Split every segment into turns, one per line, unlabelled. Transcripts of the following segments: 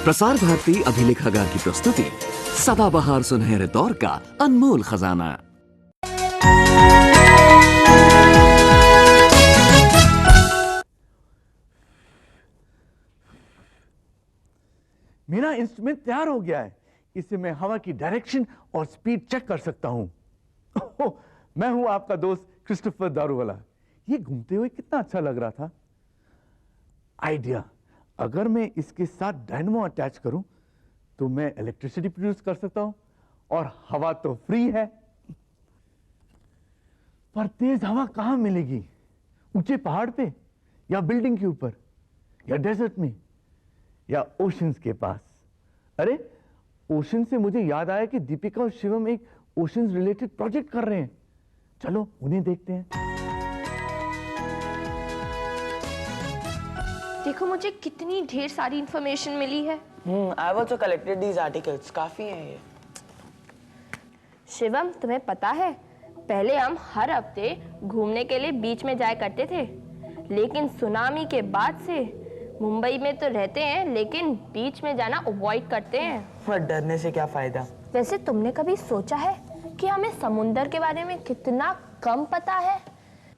प्रसार भारती अभिलेखागार की प्रस्तुति सदाबहार सुनहरे दौर का अनमोल खजाना।
मेरा इंस्ट्रूमेंट तैयार हो गया है। इससे मैं हवा की डायरेक्शन और स्पीड चेक कर सकता हूं। मैं हूं आपका दोस्त क्रिस्टोफर दारूवाला। ये घूमते हुए कितना अच्छा लग रहा था। आइडिया, अगर मैं इसके साथ डायनमो अटैच करूं तो मैं इलेक्ट्रिसिटी प्रोड्यूस कर सकता हूं और हवा तो फ्री है। पर तेज हवा कहां मिलेगी? ऊंचे पहाड़ पे, या बिल्डिंग के ऊपर, या डेजर्ट में, या ओशंस के पास? अरे, ओशन से मुझे याद आया कि दीपिका और शिवम एक ओशंस रिलेटेड प्रोजेक्ट कर रहे हैं। चलो उन्हें देखते हैं।
देखो मुझे कितनी ढेर सारी इंफॉर्मेशन मिली है।
I also collected these articles. काफी हैं ये।
शिवम, तुम्हें पता है पहले हम हर हफ्ते घूमने के लिए बीच में जाया करते थे, लेकिन सुनामी के बाद से मुंबई में तो रहते हैं लेकिन बीच में जाना अवॉइड करते हैं।
पर डरने से क्या फायदा?
वैसे तुमने कभी सोचा है कि हमें समुंदर के बारे में कितना कम पता है?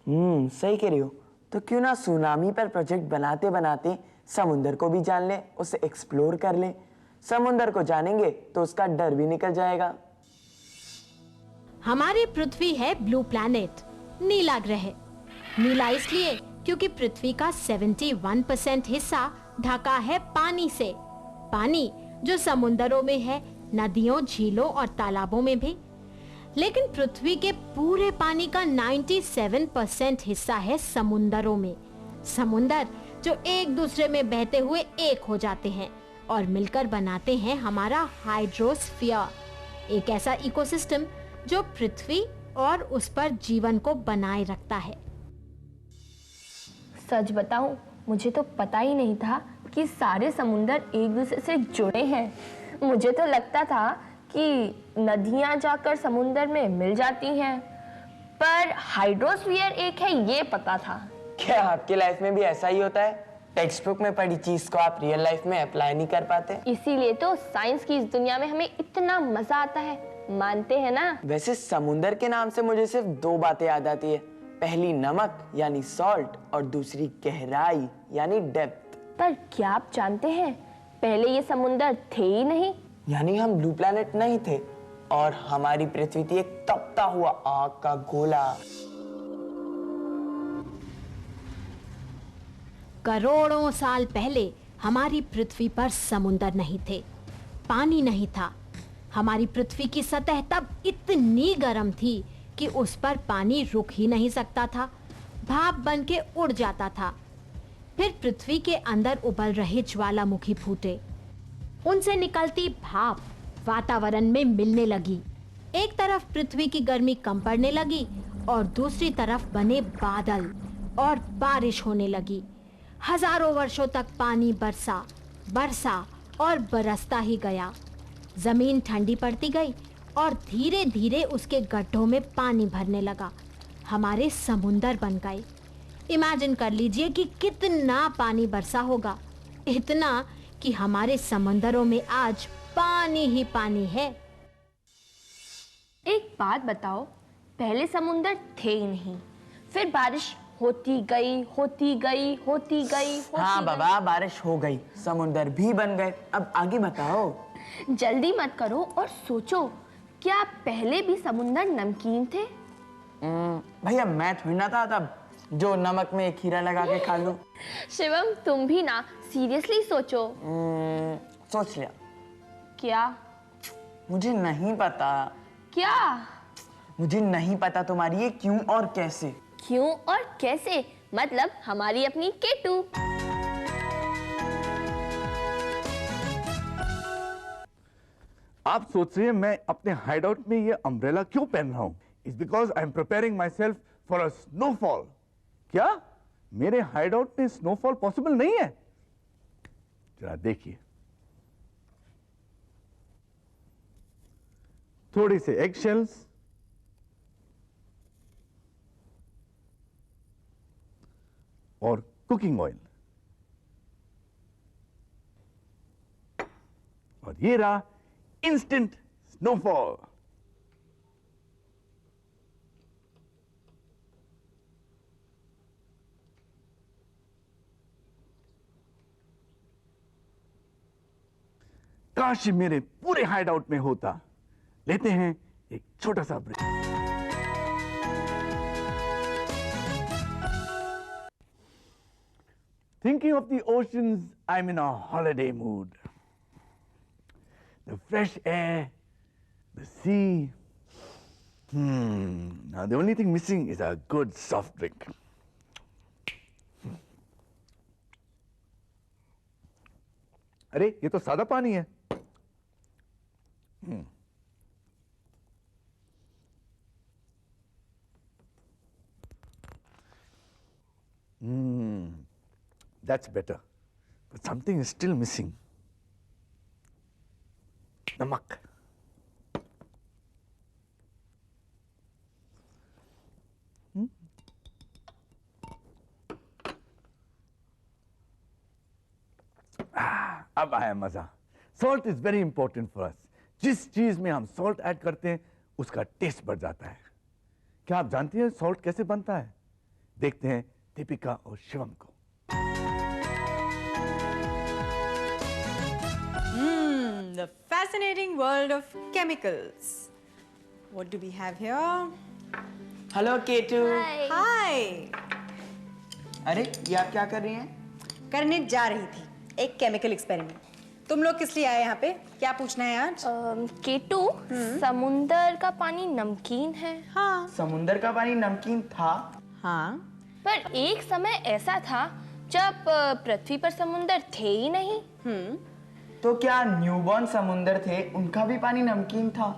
सही कह रही हो। तो क्यों ना सुनामी पर प्रोजेक्ट बनाते बनाते समुंदर को भी जान ले, उसे एक्सप्लोर कर ले। समुंदर को जानेंगे तो उसका डर भी निकल जाएगा।
हमारी पृथ्वी है ब्लू प्लैनेट, नीला ग्रह। नीला इसलिए क्योंकि पृथ्वी का 71% हिस्सा ढका है पानी से। पानी जो समुंदरों में है, नदियों, झीलों और तालाबों में भी। लेकिन पृथ्वी के पूरे पानी का 97% हिस्सा है समुंदरों में। समुंदर जो एक दूसरे में बहते हुए एक हो जाते हैं और मिलकर बनाते हैं हमारा हाइड्रोस्फीयर, एक ऐसा इकोसिस्टम जो पृथ्वी और उस पर जीवन को बनाए रखता है।
सच बताऊं, मुझे तो पता ही नहीं था कि सारे समुंदर एक दूसरे से जुड़े हैं। मुझे तो लगता था कि नदियां जाकर समुंदर में मिल जाती हैं, पर हाइड्रोस्फीयर एक है ये पता था।
क्या आपकी लाइफ में भी ऐसा ही होता है? टेक्स्ट बुक में पढ़ी चीज को आप रियल लाइफ में अप्लाई नहीं कर पाते?
इसीलिए तो साइंस की इस दुनिया में हमें इतना मजा आता है, मानते हैं ना?
वैसे समुंदर के नाम से मुझे सिर्फ दो बातें याद आती है। पहली नमक यानी सॉल्ट और दूसरी गहराई यानी डेप्थ।
पर क्या आप जानते हैं पहले ये समुंदर थे ही नहीं?
यानी हम ब्लू प्लैनेट नहीं थे और हमारी पृथ्वी थी एक तपता हुआ आग का गोला।
करोड़ों साल पहले हमारी पृथ्वी पर समुंदर नहीं थे, पानी नहीं था। हमारी पृथ्वी की सतह तब इतनी गर्म थी कि उस पर पानी रुक ही नहीं सकता था, भाप बन के उड़ जाता था। फिर पृथ्वी के अंदर उबल रहे ज्वालामुखी फूटे, उनसे निकलती भाप वातावरण में मिलने लगी। एक तरफ पृथ्वी की गर्मी कम पड़ने लगी और दूसरी तरफ बने बादल और बारिश होने लगी। हजारों वर्षों तक पानी बरसा और बरसता ही गया। जमीन ठंडी पड़ती गई और धीरे धीरे उसके गड्ढों में पानी भरने लगा। हमारे समुंदर बन गए। इमेजिन कर लीजिए कि कितना पानी बरसा होगा, इतना कि हमारे समंदरों में आज पानी ही पानी है।
एक बात बताओ, पहले समुंदर थे ही नहीं, फिर बारिश होती गई।
हाँ बाबा, बारिश हो गई, समुंदर भी बन गए। अब आगे बताओ।
जल्दी मत करो और सोचो, क्या पहले भी समुंदर नमकीन थे?
भैया मैं थोड़ी ना था तब जो नमक में एक हीरा लगा के खा लूं।
शिवम, तुम भी ना, सीरियसली सोचो।
सोच लिया।
क्या?
मुझे नहीं पता।
क्या?
मुझे नहीं पता तुम्हारी ये क्यों और कैसे।
क्यों और कैसे मतलब हमारी अपनी केटू।
आप सोच रहे हैं मैं अपने हाइडआउट में ये अम्ब्रेला क्यों पहन रहा हूं? It's because I am preparing my self for a snowfall. क्या मेरे हाइडआउट में स्नोफॉल पॉसिबल नहीं है? जरा देखिए, थोड़ी से एग शेल्स, और कुकिंग ऑयल। और ये रहा इंस्टेंट स्नोफॉल। काश मेरे पूरे हाइड आउट में होता। लेते हैं एक छोटा सा break. Thinking of the oceans, I'm in a holiday mood. The fresh air, the sea. Now the only thing missing is a good soft drink. अरे ये तो सादा पानी है। That's better. But something is still missing. Namak. अब आया मजा। Salt is very important for us. जिस चीज में हम सॉल्ट ऐड करते हैं उसका टेस्ट बढ़ जाता है। क्या आप जानती हैं सॉल्ट कैसे बनता है? देखते हैं दीपिका और शिवम को।
The fascinating world of chemicals. What do we have here?
Hello K two.
Hi.
अरे ये आप क्या कर रही हैं?
करने जा रही थी एक केमिकल एक्सपेरिमेंट। तुम लोग किस लिए आए यहाँ पे? क्या पूछना है आज?
केटू, समुंदर का पानी नमकीन है।
हाँ।
समुंदर का पानी नमकीन था?
हाँ।
पर एक समय ऐसा था जब पृथ्वी पर समुंदर थे ही नहीं।
तो क्या न्यूबॉर्न समुंदर थे उनका भी पानी नमकीन था?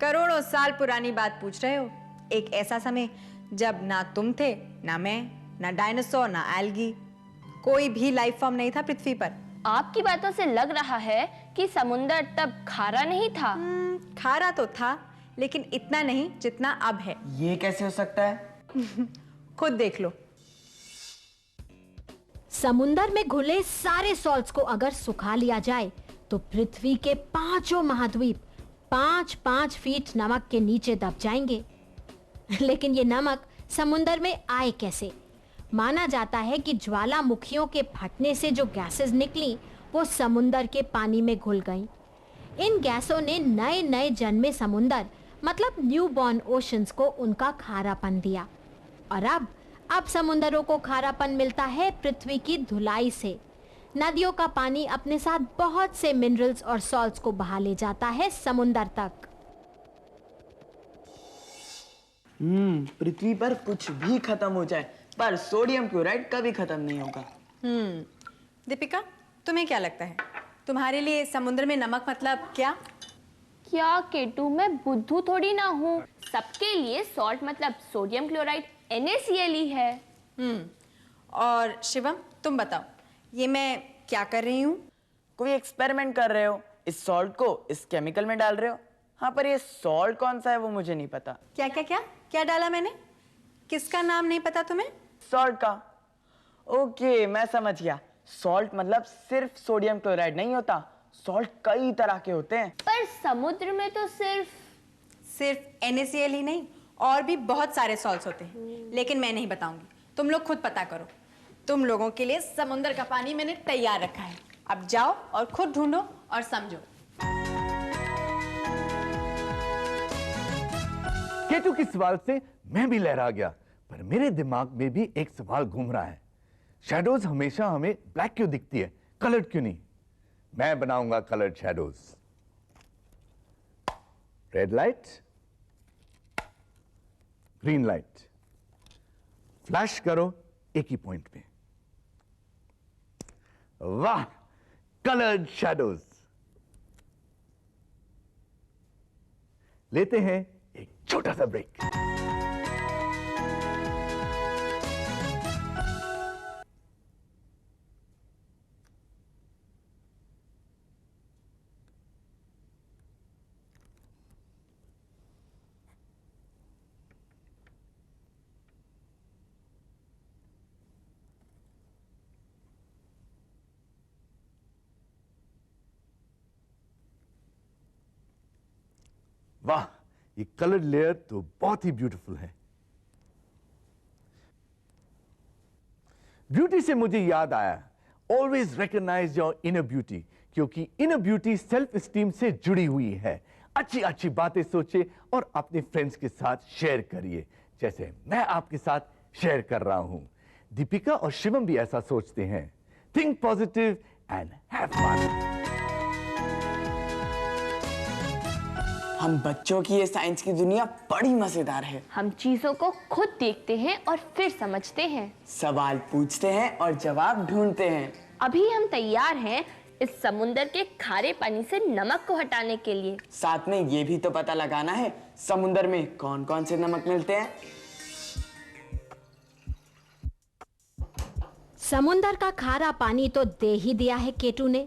करोड़ों साल पुरानी बात पूछ रहे हो। एक ऐसा समय जब ना तुम थे, ना मैं, ना डायनासोर, ना एल्गी, कोई भी लाइफ फॉर्म नहीं था पृथ्वी पर।
आपकी बातों से लग रहा है कि समुंदर तब खारा नहीं था।
खारा तो था, लेकिन इतना नहीं जितना अब है।
ये कैसे हो सकता है?
खुद देख लो।
समुंदर में घुले सारे सॉल्ट्स को अगर सुखा लिया जाए तो पृथ्वी के 5 महाद्वीप 5-5 फीट नमक के नीचे दब जाएंगे। लेकिन ये नमक समुंदर में आए कैसे? माना जाता है कि ज्वालामुखियों के फटने से जो गैसेस निकली वो समुंदर के पानी में घुल गईं। इन गैसों ने नए नए जन्मे समुंदर मतलब न्यूबॉर्न ओशंस को उनका खारापन दिया। और अब समुंदरों को खारापन मिलता है पृथ्वी की धुलाई से। नदियों का पानी अपने साथ बहुत से मिनरल्स और सॉल्ट्स को बहा ले जाता है समुंदर तक।
पृथ्वी पर कुछ भी खत्म हो जाए पर सोडियम क्लोराइड कभी खत्म नहीं होगा।
दीपिका, तुम्हें क्या लगता है? तुम्हारे लिए समुद्र में नमक मतलब क्या?
क्या केटू, मैं बुद्धू थोड़ी ना हूँ। सबके लिए सॉल्ट मतलब सोडियम क्लोराइड NaCl ही है।
और शिवम, तुम बताओ, ये मैं क्या कर रही हूँ?
कोई एक्सपेरिमेंट कर रहे हो, इस सॉल्ट को इस केमिकल में डाल रहे हो। हाँ, पर ये सॉल्ट कौन सा है वो मुझे नहीं पता।
क्या क्या क्या क्या डाला मैंने? किसका नाम नहीं पता तुम्हें?
सॉल्ट का? ओके, मैं समझ गया। सॉल्ट मतलब सिर्फ सोडियम क्लोराइड नहीं होता, सॉल्ट कई तरह के होते हैं।
पर समुद्र में तो
सिर्फ NaCl ही नहीं, और भी बहुत सारे सॉल्ट्स होते हैं, लेकिन मैं नहीं बताऊंगी। तुम लोग खुद पता करो। तुम लोगों के लिए समुद्र का पानी मैंने तैयार रखा है। अब जाओ और खुद ढूंढो और समझो।
केतु के सवाल से मैं भी लहरा गया, पर मेरे दिमाग में भी एक सवाल घूम रहा है। शैडोज हमेशा हमें ब्लैक क्यों दिखती है, कलर्ड क्यों नहीं? मैं बनाऊंगा coloured shadows. Red light, green light, flash करो एक ही पॉइंट पे। वाह, कलर्ड शैडोज। लेते हैं एक छोटा सा ब्रेक। वाह, ये कलर्ड लेयर तो बहुत ही ब्यूटीफुल है। ब्यूटी से मुझे याद आया, always recognise your inner beauty, क्योंकि इनर ब्यूटी सेल्फ एस्टीम से जुड़ी हुई है। अच्छी अच्छी बातें सोचिए और अपने फ्रेंड्स के साथ शेयर करिए, जैसे मैं आपके साथ शेयर कर रहा हूं। दीपिका और शिवम भी ऐसा सोचते हैं। Think positive and have fun.
हम बच्चों की ये साइंस की दुनिया बड़ी मजेदार है।
हम चीजों को खुद देखते हैं और फिर समझते हैं,
सवाल पूछते हैं और जवाब ढूंढते हैं।
अभी हम तैयार हैं इस समुंदर के खारे पानी से नमक को हटाने के लिए।
साथ में ये भी तो पता लगाना है समुंदर में कौन कौन से नमक मिलते हैं।
समुंदर का खारा पानी तो दे ही दिया है केटू ने।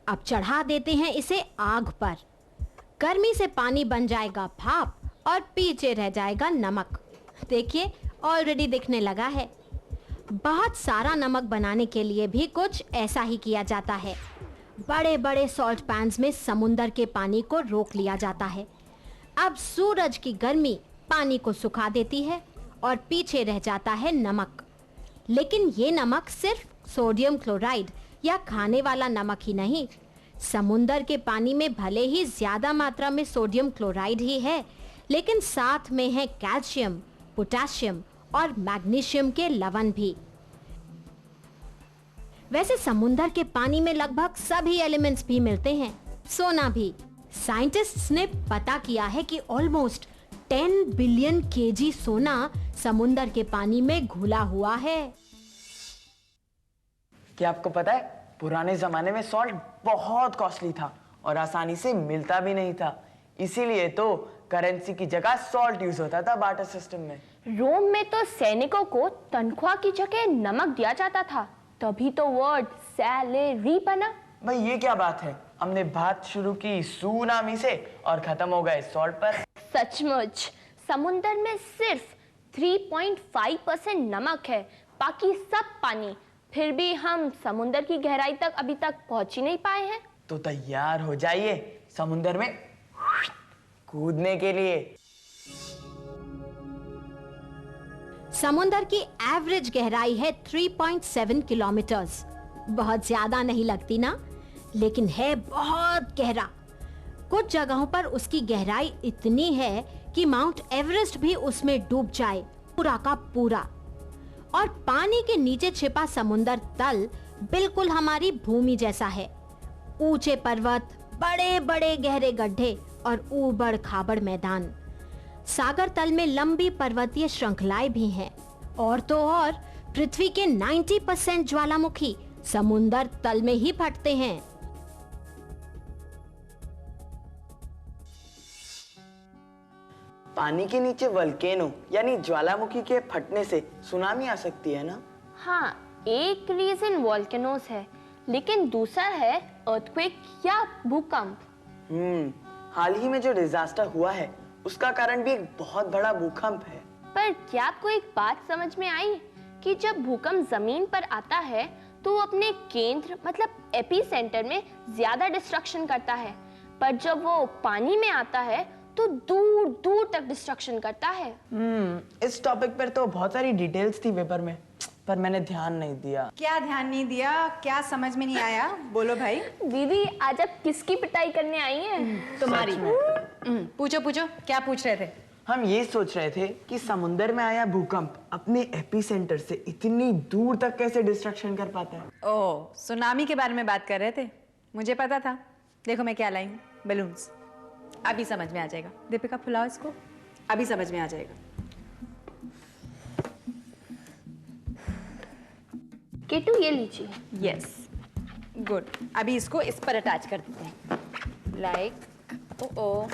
अब चढ़ा देते हैं इसे आग पर। गर्मी से पानी बन जाएगा भाप और पीछे रह जाएगा नमक। देखिए, ऑलरेडी दिखने लगा है। बहुत सारा नमक बनाने के लिए भी कुछ ऐसा ही किया जाता है। बड़े बड़े सॉल्ट पैन्स में समुंदर के पानी को रोक लिया जाता है। अब सूरज की गर्मी पानी को सुखा देती है और पीछे रह जाता है नमक। लेकिन ये नमक सिर्फ सोडियम क्लोराइड या खाने वाला नमक ही नहीं। समुंदर के पानी में भले ही ज्यादा मात्रा में सोडियम क्लोराइड ही है, लेकिन साथ में है कैल्शियम, पोटेशियम और मैग्नीशियम के लवण भी। वैसे समुंदर के पानी में लगभग सभी एलिमेंट्स भी मिलते हैं, सोना भी। साइंटिस्ट्स ने पता किया है कि ऑलमोस्ट 10 बिलियन केजी सोना समुंदर के पानी में घुला हुआ है।
क्या आपको पता है, पुराने जमाने में सॉल्ट बहुत कॉस्टली था और आसानी से मिलता भी नहीं था। इसीलिए तो करेंसी की जगह सॉल्ट यूज होता था बार्टर सिस्टम में।
रोम में तो सैनिकों को तनख्वाह की जगह नमक दिया जाता था, तभी तो वर्ड सैलरी बना।
भाई ये क्या बात है, हमने बात शुरू की सुनामी से और खत्म हो गए सॉल्ट पर।
सचमुच समुंदर में सिर्फ 3.5% नमक है, बाकी सब पानी। फिर भी हम समुंदर की गहराई तक अभी तक पहुंच ही नहीं पाए हैं।
तो तैयार हो जाइए समुंदर में कूदने के लिए।
समुंदर की एवरेज गहराई है 3.7 किलोमीटर्स। बहुत ज्यादा नहीं लगती ना, लेकिन है बहुत गहरा। कुछ जगहों पर उसकी गहराई इतनी है कि माउंट एवरेस्ट भी उसमें डूब जाए, पूरा का पूरा। और पानी के नीचे छिपा समुंदर तल बिल्कुल हमारी भूमि जैसा है। ऊंचे पर्वत, बड़े बड़े गहरे गड्ढे और ऊबड़ खाबड़ मैदान। सागर तल में लंबी पर्वतीय श्रृंखलाएं भी हैं। और तो और पृथ्वी के 90% ज्वालामुखी समुंदर तल में ही फटते हैं।
पानी के नीचे वल्केनो यानी ज्वालामुखी के फटने से सुनामी आ सकती है ना?
हाँ, एक रीजन वोल्केनोस है, लेकिन दूसरा है अर्थक्वेक या भूकंप।
हाल ही में जो डिजास्टर हुआ है उसका कारण भी एक बहुत बड़ा भूकंप है।
पर क्या आपको एक बात समझ में आई कि जब भूकंप जमीन पर आता है तो वो अपने केंद्र मतलब एपीसेंटर में ज्यादा डिस्ट्रक्शन करता है, पर जब वो पानी में आता है तो दूर दूर तक डिस्ट्रक्शन करता है।
इस टॉपिक पर तो बहुत सारी डिटेल्स थी पेपर में, पर मैंने ध्यान नहीं दिया।
क्या ध्यान नहीं दिया? क्या समझ में नहीं आया? बोलो भाई।
दीदी, आज आप किसकी पिटाई करने आई हैं?
तुम्हारी। पूछो पूछो, क्या पूछ रहे थे?
हम ये सोच रहे थे कि समुंदर में आया भूकंप अपने एपिसेंटर से इतनी दूर तक कैसे डिस्ट्रक्शन कर पाता है।
ओह, सुनामी के बारे में बात कर रहे थे। मुझे पता था। देखो मैं क्या लाई हूँ, बलून्स। अभी समझ में आ जाएगा। दीपिका फुलाओ इसको, अभी समझ में आ जाएगा।
केटू, ये लीजिए।
Yes, good. अभी इसको इस पर अटैच कर देते हैं। लाइक ओ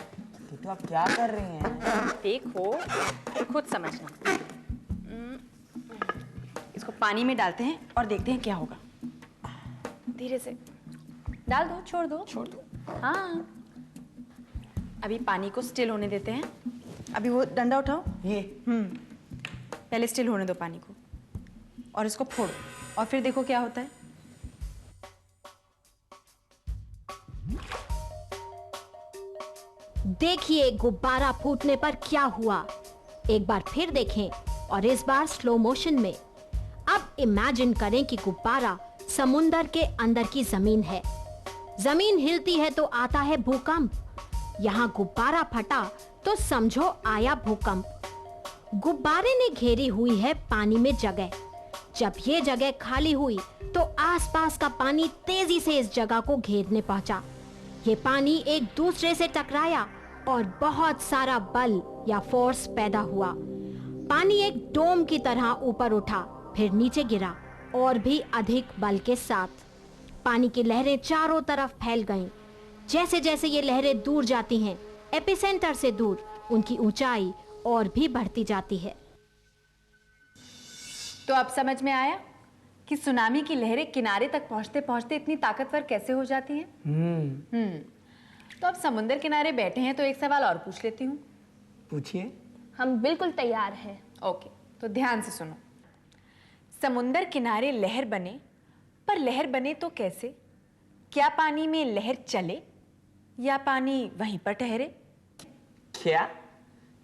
तो आप क्या कर रही हैं?
देखो तो खुद समझना। इसको पानी में डालते हैं और देखते हैं क्या होगा। धीरे से डाल दो, छोड़ दो। हाँ, अभी पानी को स्टिल होने देते हैं। अभी वो डंडा उठाओ।
ये
पहले स्टिल होने दो पानी को और इसको फोड़ो और फिर देखो क्या होता है।
देखिए गुब्बारा फूटने पर क्या हुआ। एक बार फिर देखें और इस बार स्लो मोशन में। अब इमेजिन करें कि गुब्बारा समुंदर के अंदर की जमीन है। जमीन हिलती है तो आता है भूकंप। यहाँ गुब्बारा फटा तो समझो आया भूकंप। गुब्बारे ने घेरी हुई है पानी में जगह। जब ये जगह खाली हुई तो आसपास का पानी तेजी से इस जगह को घेरने पहुंचा। ये पानी एक दूसरे से टकराया और बहुत सारा बल या फोर्स पैदा हुआ। पानी एक डोम की तरह ऊपर उठा, फिर नीचे गिरा और भी अधिक बल के साथ। पानी की लहरें चारों तरफ फैल गईं। जैसे जैसे ये लहरें दूर जाती हैं, एपिसेंटर से दूर, उनकी ऊंचाई और भी बढ़ती जाती है।
तो अब समझ में आया कि सुनामी की लहरें किनारे तक पहुंचते पहुंचते इतनी ताकतवर कैसे हो जाती हैं। तो अब समुंदर किनारे बैठे हैं तो एक सवाल और पूछ लेती हूँ।
पूछिए।
हम बिल्कुल तैयार हैं।
ओके, तो ध्यान से सुनो। समुंदर किनारे लहर बने, पर लहर बने तो कैसे? क्या पानी में लहर चले या पानी वहीं पर ठहरे?
क्या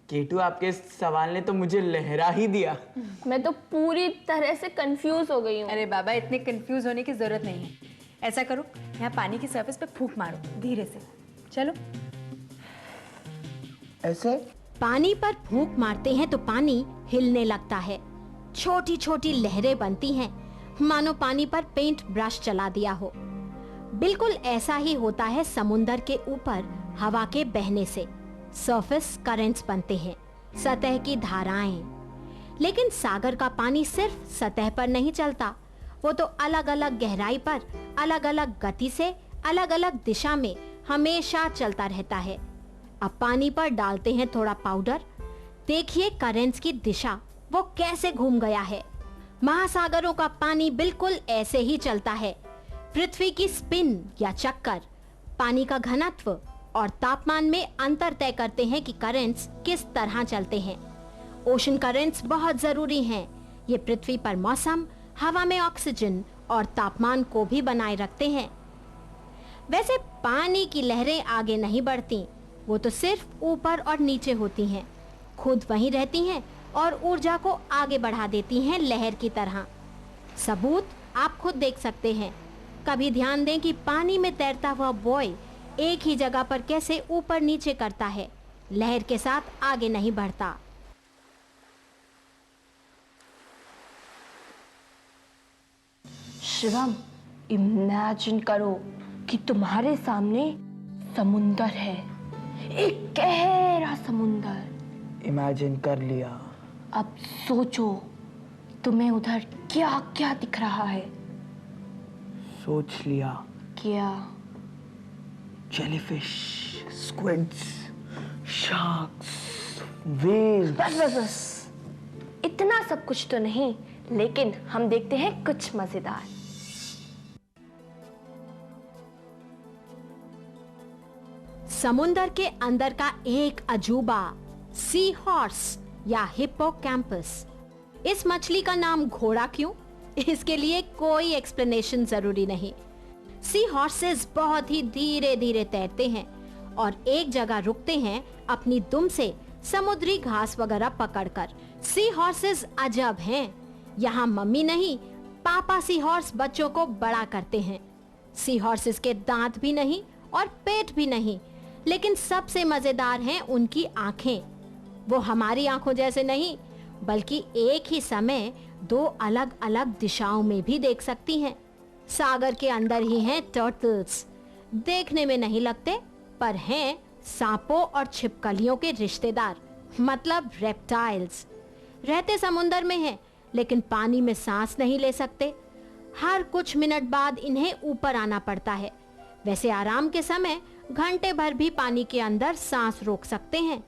केटू, आपके सवाल ने तो मुझे लहरा ही दिया।
मैं तो पूरी तरह से कंफ्यूज हो गई हूँ।
अरे बाबा, इतने कंफ्यूज होने की जरूरत नहीं है। ऐसा करो, यहाँ पानी की सरफेस पे फूंक मारो धीरे से। चलो।
ऐसे?
पानी पर फूंक मारते हैं तो पानी हिलने लगता है। छोटी छोटी लहरें बनती हैं, मानो पानी पर पेंट ब्रश चला दिया हो। बिल्कुल ऐसा ही होता है समुंदर के ऊपर हवा के बहने से। सरफेस करंट्स बनते हैं, सतह की धाराएं। लेकिन सागर का पानी सिर्फ सतह पर नहीं चलता, वो तो अलग अलग गहराई पर, अलग अलग गति से, अलग अलग दिशा में हमेशा चलता रहता है। अब पानी पर डालते हैं थोड़ा पाउडर। देखिए करंट्स की दिशा, वो कैसे घूम गया है। महासागरों का पानी बिल्कुल ऐसे ही चलता है। पृथ्वी की स्पिन या चक्कर, पानी का घनत्व और तापमान में अंतर तय करते हैं कि करंट्स किस तरह चलते हैं। ओशन करंट्स बहुत जरूरी हैं। ये पृथ्वी पर मौसम, हवा में ऑक्सीजन और तापमान को भी बनाए रखते हैं। वैसे पानी की लहरें आगे नहीं बढ़ती, वो तो सिर्फ ऊपर और नीचे होती हैं। खुद वहीं रहती हैं और ऊर्जा को आगे बढ़ा देती हैं लहर की तरह। सबूत आप खुद देख सकते हैं। कभी ध्यान दें कि पानी में तैरता हुआ बॉय एक ही जगह पर कैसे ऊपर नीचे करता है, लहर के साथ आगे नहीं बढ़ता।
शिवम, इमेजिन करो कि तुम्हारे सामने समुंदर है, एक गहरा समुंदर।
इमेजिन कर लिया।
अब सोचो तुम्हें उधर क्या क्या दिख रहा है।
सोच लिया।
क्या?
Jellyfish, squids, sharks, whales.
बस बस बस, इतना सब कुछ तो नहीं, लेकिन हम देखते हैं कुछ मजेदार।
समुंदर के अंदर का एक अजूबा, सी हॉर्स या हिप्पोकैम्पस। इस मछली का नाम घोड़ा क्यों? इसके लिए कोई एक्सप्लेनेशन जरूरी नहीं। सी हॉर्सेस बहुत ही धीरे धीरे तैरते हैं और एक जगह रुकते हैं अपनी दुम से समुद्री घास वगैरह पकड़कर। सी हॉर्सेस अजब हैं। यहाँ मम्मी नहीं, पापा सी हॉर्स बच्चों को बड़ा करते हैं। सी हॉर्सेस के दांत भी नहीं और पेट भी नहीं, लेकिन सबसे मजेदार हैं उनकी आंखें। वो हमारी आंखों जैसे नहीं, बल्कि एक ही समय दो अलग अलग दिशाओं में भी देख सकती हैं। सागर के अंदर ही हैं टर्टल्स। देखने में नहीं लगते, पर हैं सांपों और छिपकलियों के रिश्तेदार, मतलब रेप्टाइल्स। रहते समुंदर में हैं, लेकिन पानी में सांस नहीं ले सकते। हर कुछ मिनट बाद इन्हें ऊपर आना पड़ता है। वैसे आराम के समय घंटे भर भी पानी के अंदर सांस रोक सकते हैं।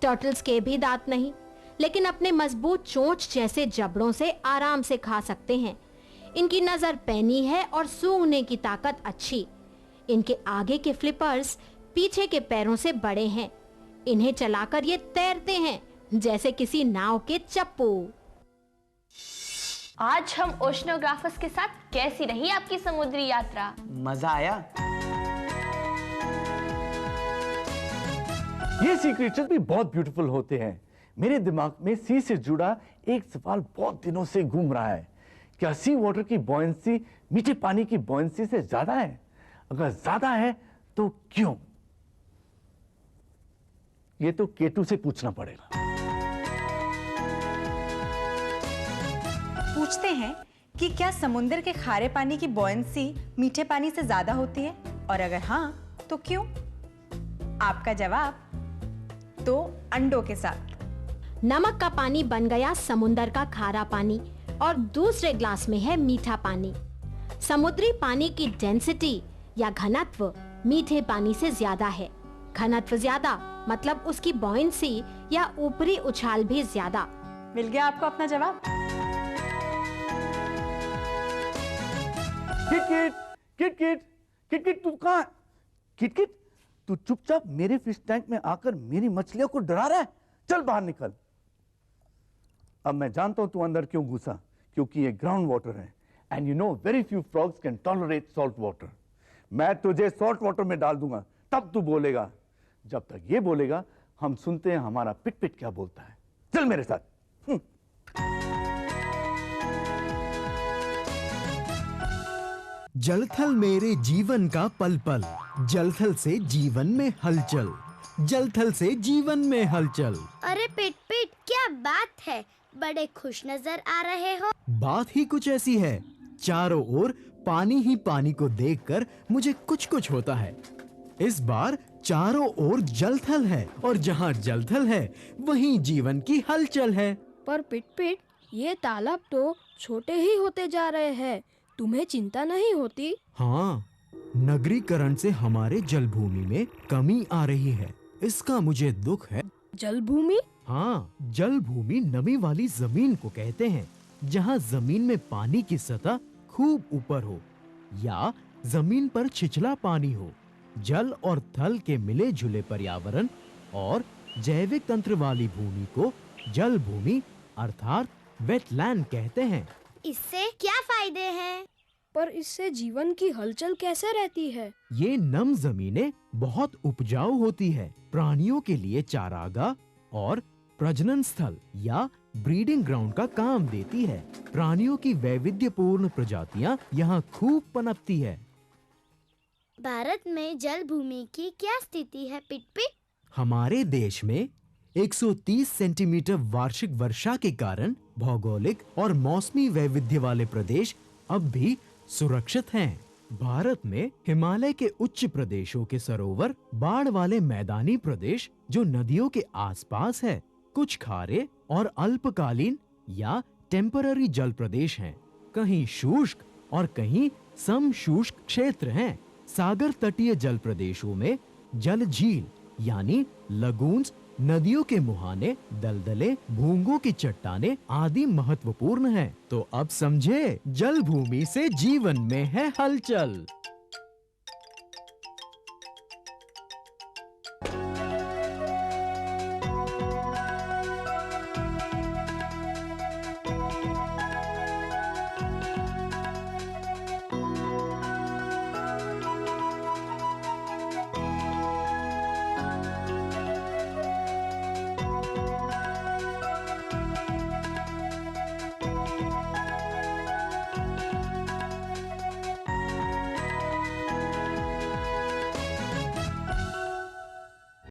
टर्टल्स के भी दांत नहीं, लेकिन अपने मजबूत चोंच जैसे जबड़ों से आराम से खा सकते हैं। इनकी नजर पैनी है और सूंघने की ताकत अच्छी। इनके आगे के फ्लिपर्स पीछे के पैरों से बड़े हैं। इन्हें चलाकर ये तैरते हैं जैसे किसी नाव के चप्पू।
आज हम ओशनोग्राफर्स के साथ कैसी रही आपकी समुद्री यात्रा?
मजा आया।
ये सी क्रिएचर भी बहुत ब्यूटीफुल होते हैं। मेरे दिमाग में सी से जुड़ा एक सवाल बहुत दिनों से घूम रहा है। क्या सी वाटर की बॉयंसी मीठे पानी की बॉयंसी से ज्यादा है? अगर ज्यादा है तो क्यों? ये तो केटू से पूछना पड़ेगा।
पूछते हैं कि क्या समुद्र के खारे पानी की बॉयंसी मीठे पानी से ज्यादा होती है, और अगर हाँ तो क्यों? आपका जवाब तो अंडों के साथ।
नमक का पानी बन गया समुंदर का खारा पानी और दूसरे ग्लास में है मीठा पानी। समुद्री पानी की डेंसिटी या घनत्व मीठे पानी से ज्यादा है। घनत्व ज्यादा मतलब उसकी बॉयंसी या ऊपरी उछाल भी ज्यादा।
मिल गया आपको अपना जवाब।
किटकिट, किटकिट, किटकिट तू कहाँ? किटकिट, तू चुपचाप मेरे फिश टैंक में आकर मेरी मछलियों को डरा रहा है। चल बाहर निकल। अब मैं जानता हूं तू अंदर क्यों घुसा, क्योंकि ये ग्राउंड वाटर है and you know very few frogs can tolerate salt water. मैं तुझे सॉल्ट वाटर में डाल दूंगा, तब तू बोलेगा। जब तक ये बोलेगा हम सुनते हैं हमारा पिट पिट क्या बोलता है। चल मेरे साथ।
जलथल मेरे जीवन का पल पल, जलथल से जीवन में हलचल, जलथल से जीवन में हलचल।
अरे पिट पिट, क्या बात है, बड़े खुश नजर आ रहे हो।
बात ही कुछ ऐसी है, चारों ओर पानी ही पानी को देखकर मुझे कुछ कुछ होता है। इस बार चारों ओर जलथल है और जहाँ जलथल है वहीं जीवन की हलचल है।
पर पिट पिट, ये तालाब तो छोटे ही होते जा रहे हैं, तुम्हें चिंता नहीं होती?
हाँ, नगरीकरण से हमारे जलभूमि में कमी आ रही है, इसका मुझे दुख है।
जलभूमि?
हाँ, जलभूमि नमी वाली जमीन को कहते हैं, जहाँ जमीन में पानी की सतह खूब ऊपर हो या जमीन पर छिछला पानी हो। जल और थल के मिले जुले पर्यावरण और जैविक तंत्र वाली भूमि को जलभूमि अर्थात वेटलैंड कहते हैं।
इससे क्या फायदे हैं?
पर इससे जीवन की हलचल कैसे रहती है?
ये नम जमीनें बहुत उपजाऊ होती है, प्राणियों के लिए चारागाह और प्रजनन स्थल या ब्रीडिंग ग्राउंड का काम देती है। प्राणियों की वैविध्यपूर्ण प्रजातियां यहाँ खूब पनपती है।
भारत में जल भूमि की क्या स्थिति है पिट पिट?
हमारे देश में 130 सेंटीमीटर वार्षिक वर्षा के कारण भौगोलिक और मौसमी वैविध्य वाले प्रदेश अब भी सुरक्षित हैं। भारत में हिमालय के उच्च प्रदेशों के सरोवर, बाढ़ वाले मैदानी प्रदेश जो नदियों के आसपास है, कुछ खारे और अल्पकालीन या टेम्पररी जल प्रदेश हैं। कहीं शुष्क और कहीं समशुष्क क्षेत्र हैं। सागर तटीय जल प्रदेशों में जल झील यानी लगून्स, नदियों के मुहाने, दलदले, भूंगों की चट्टानें आदि महत्वपूर्ण हैं। तो अब समझे, जल भूमि से जीवन में है हलचल।